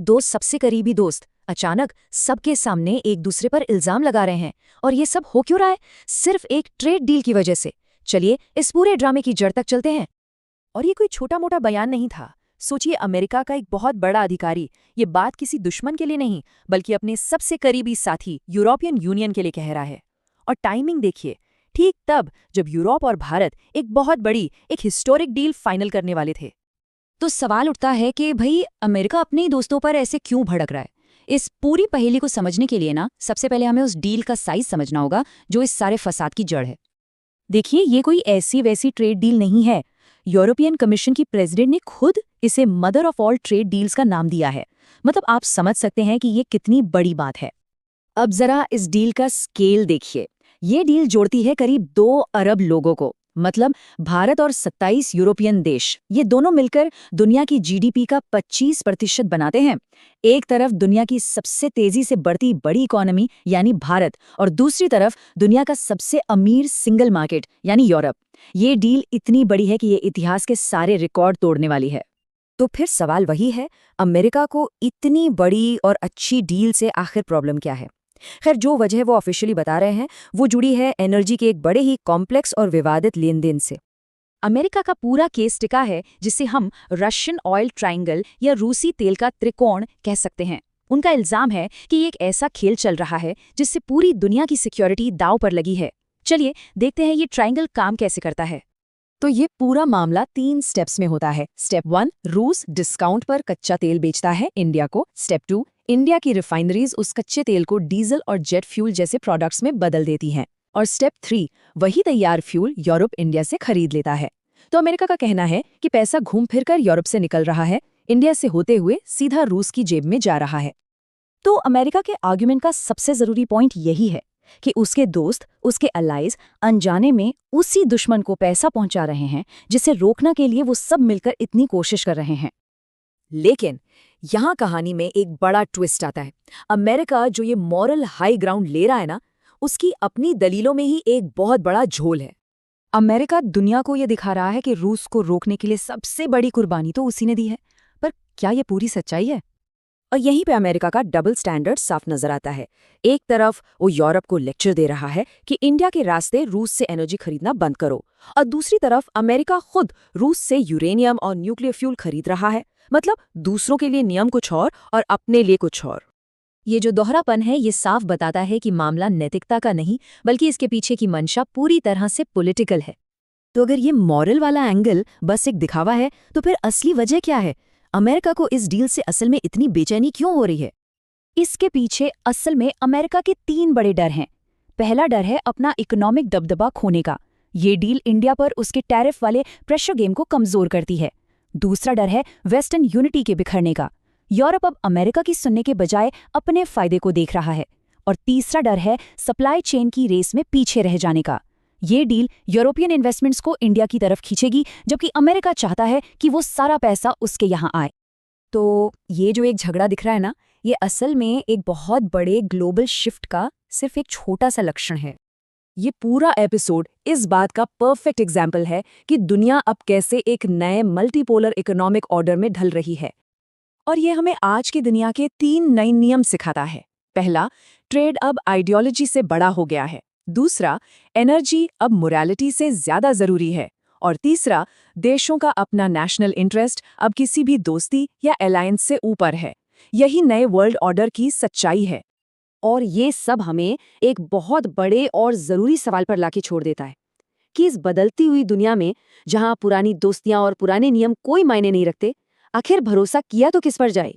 दो सबसे करीबी दोस्त अचानक सबके सामने एक दूसरे पर इल्जाम लगा रहे हैं। और ये सब हो क्यों रहा है? सिर्फ एक ट्रेड डील की वजह से। चलिए इस पूरे ड्रामे की जड़ तक चलते हैं। और ये कोई छोटा मोटा बयान नहीं था। सोचिए, अमेरिका का एक बहुत बड़ा अधिकारी ये बात किसी दुश्मन के लिए नहीं बल्कि अपने सबसे करीबी साथी यूरोपियन यूनियन के लिए कह रहा है। और टाइमिंग देखिए, ठीक तब जब यूरोप और भारत एक बहुत बड़ी, एक हिस्टोरिक डील फाइनल करने वाले थे। तो सवाल उठता है कि भाई अमेरिका अपने ही दोस्तों पर ऐसे क्यों भड़क रहा है? इस पूरी पहेली को समझने के लिए ना सबसे पहले हमें उस डील का साइज समझना होगा जो इस सारे फसाद की जड़ है। देखिए, ये कोई ऐसी वैसी ट्रेड डील नहीं है। यूरोपियन कमीशन की प्रेसिडेंट ने खुद इसे mother of all trade deals का नाम दिया है। मतलब आप समझ सकते हैं कि ये कितनी बड़ी बात है। अब जरा इस डील का स्केल देखिए। ये डील जोड़ती है करीब 2 अरब लोगों को, मतलब भारत और 27 यूरोपियन देश। ये दोनों मिलकर दुनिया की जीडीपी का 25% बनाते हैं। एक तरफ दुनिया की सबसे तेजी से बढ़ती बड़ी इकोनॉमी यानी भारत, और दूसरी तरफ दुनिया का सबसे अमीर सिंगल मार्केट यानी यूरोप। ये डील इतनी बड़ी है कि ये इतिहास के सारे रिकॉर्ड तोड़ने वाली है। तो फिर सवाल वही है, अमेरिका को इतनी बड़ी और अच्छी डील से आखिर प्रॉब्लम क्या है? खैर, जो वजह वो ऑफिशियली बता रहे हैं वो जुड़ी है एनर्जी के एक बड़े ही कॉम्प्लेक्स और विवादित लेन देन से। अमेरिका का पूरा केस टिका है जिसे हम रशियन ऑयल ट्रायंगल या रूसी तेल का त्रिकोण कह सकते हैं। उनका इल्जाम है कि ये एक ऐसा खेल चल रहा है जिससे पूरी दुनिया की सिक्योरिटी दांव पर लगी है। चलिए देखते हैं ये ट्रायंगल काम कैसे करता है। तो ये पूरा मामला 3 स्टेप्स में होता है। स्टेप 1, रूस डिस्काउंट पर कच्चा तेल बेचता है इंडिया को। स्टेप 2, इंडिया की रिफाइनरीज उस कच्चे तेल को डीजल और जेट फ्यूल जैसे प्रोडक्ट्स में बदल देती हैं। और स्टेप 3, वही तैयार फ्यूल यूरोप इंडिया से खरीद लेता है। तो अमेरिका का कहना है कि पैसा घूम फिरकर यूरोप से निकल रहा है, इंडिया से होते हुए सीधा रूस की जेब में जा रहा है। तो अमेरिका के आर्ग्यूमेंट का सबसे जरूरी पॉइंट यही है कि उसके दोस्त, उसके अलाइज अनजाने में उसी दुश्मन को पैसा पहुंचा रहे हैं जिसे रोकने के लिए वो सब मिलकर इतनी कोशिश कर रहे हैं। लेकिन यहां कहानी में एक बड़ा ट्विस्ट आता है। अमेरिका जो ये मॉरल हाई ग्राउंड ले रहा है ना, उसकी अपनी दलीलों में ही एक बहुत बड़ा झोल है। अमेरिका दुनिया को ये दिखा रहा है कि रूस को रोकने के लिए सबसे बड़ी कुर्बानी तो उसी ने दी है, पर क्या ये पूरी सच्चाई है? और यहीं पे अमेरिका का डबल स्टैंडर्ड साफ नजर आता है। एक तरफ वो यूरोप को लेक्चर दे रहा है कि इंडिया के रास्ते रूस से एनर्जी खरीदना बंद करो, और दूसरी तरफ अमेरिका खुद रूस से यूरेनियम और न्यूक्लियर फ्यूल खरीद रहा है। मतलब दूसरों के लिए नियम कुछ और अपने लिए कुछ और। ये जो दोहरापन है ये साफ बताता है कि मामला नैतिकता का नहीं बल्कि इसके पीछे की मंशा पूरी तरह से पॉलिटिकल है। तो अगर ये मॉरल वाला एंगल बस एक दिखावा है तो फिर असली वजह क्या है? अमेरिका को इस डील से असल में इतनी बेचैनी क्यों हो रही है? इसके पीछे असल में अमेरिका के 3 बड़े डर हैं। पहला डर है अपना इकोनॉमिक दबदबा खोने का। ये डील इंडिया पर उसके टैरिफ वाले प्रेशर गेम को कमजोर करती है। दूसरा डर है वेस्टर्न यूनिटी के बिखरने का। यूरोप अब अमेरिका की सुनने के बजाय अपने फायदे को देख रहा है। और तीसरा डर है सप्लाई चेन की रेस में पीछे रह जाने का। ये डील यूरोपियन इन्वेस्टमेंट्स को इंडिया की तरफ खींचेगी, जबकि अमेरिका चाहता है कि वो सारा पैसा उसके यहाँ आए। तो ये जो एक झगड़ा दिख रहा है ना, ये असल में एक बहुत बड़े ग्लोबल शिफ्ट का सिर्फ एक छोटा सा लक्षण है। ये पूरा एपिसोड इस बात का परफेक्ट एग्जाम्पल है कि दुनिया अब कैसे एक नए मल्टीपोलर इकोनॉमिक ऑर्डर में ढल रही है। और ये हमें आज की दुनिया के 3 नए नियम सिखाता है। पहला, ट्रेड अब आइडियोलॉजी से बड़ा हो गया है। दूसरा, एनर्जी अब मोरालिटी से ज्यादा जरूरी है। और तीसरा, देशों का अपना नेशनल इंटरेस्ट अब किसी भी दोस्ती या अलायंस से ऊपर है। यही नए वर्ल्ड ऑर्डर की सच्चाई है। और ये सब हमें एक बहुत बड़े और जरूरी सवाल पर लाके छोड़ देता है कि इस बदलती हुई दुनिया में जहां पुरानी दोस्तियां और पुराने नियम कोई मायने नहीं रखते, आखिर भरोसा किया तो किस पर जाए?